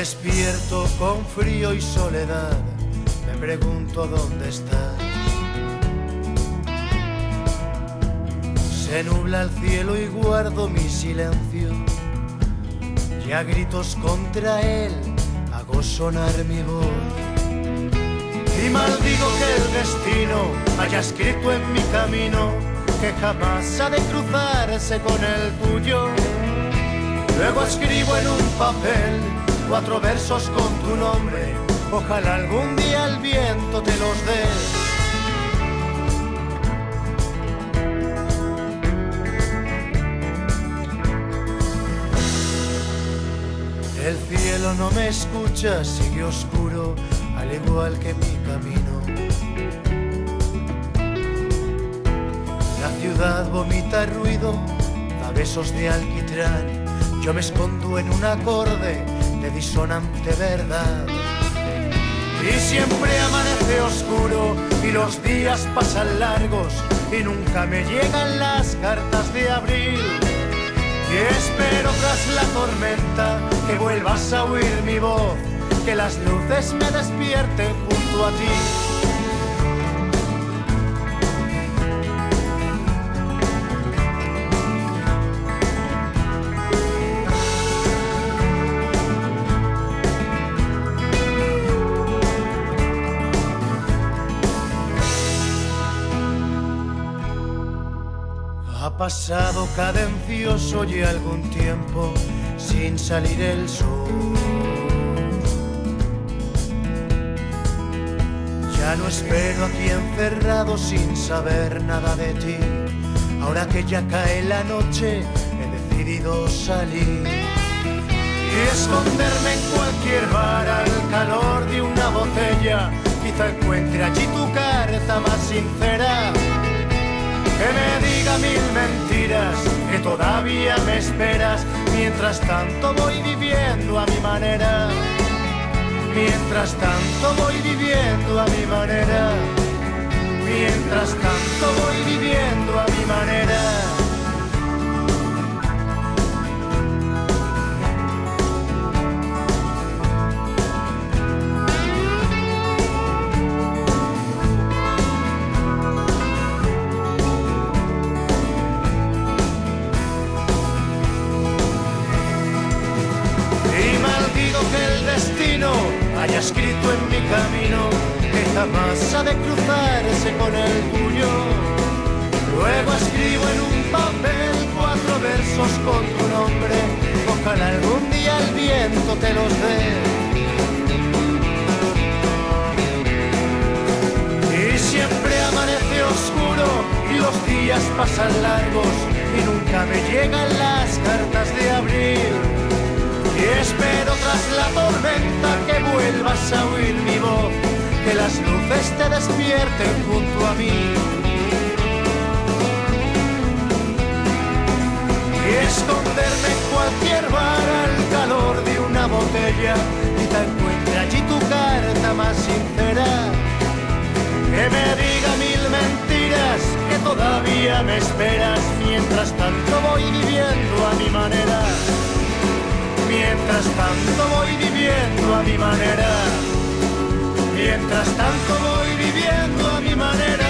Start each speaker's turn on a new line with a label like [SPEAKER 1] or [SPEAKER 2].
[SPEAKER 1] Despierto con frío y soledad, me pregunto dónde estás. Se nubla el cielo y guardo mi silencio, y a gritos contra él hago sonar mi voz. Y maldigo que el destino haya escrito en mi camino que jamás ha de cruzarse con el tuyo. Luego escribo en un papel 4 versos con tu nombre, ojalá algún día el viento te los dé. El cielo no me escucha, sigue oscuro, al igual que mi camino. La ciudad vomita ruido, da besos de alquitrán. Yo me escondo en un acorde de disonante verdad. Y siempre amanece oscuro y los días pasan largos y nunca me llegan las cartas de abril. Y espero tras la tormenta que vuelvas a oír mi voz, que las luces me despierten junto a ti. Ha pasado cadencioso y algún tiempo sin salir el sol. Ya no espero aquí encerrado sin saber nada de ti. Ahora que ya cae la noche he decidido salir y esconderme en cualquier bar al calor de una botella. Quizá encuentre allí tu carta más sincera, que me diga 1000 mentiras, que todavía me esperas. Mientras tanto voy viviendo a mi manera. Mientras tanto voy viviendo a mi manera. Mientras tanto voy viviendo a mi manera. Que el destino haya escrito en mi camino que jamás ha de cruzarse con el tuyo. Luego escribo en un papel 4 versos con tu nombre, ojalá algún día el viento te los dé. Y siempre amanece oscuro y los días pasan largos y nunca me llegan las cartas de abril. Y espero tras la tormenta que vuelvas a oír mi voz, que las luces te despierten junto a mí. Y esconderme en cualquier bar al calor de una botella, quizá encuentre allí tu carta más sincera, que me diga 1000 mentiras, que todavía me esperas. Mientras tanto voy viviendo a mi manera. Mientras tanto voy viviendo a mi manera. Mientras tanto voy viviendo a mi manera.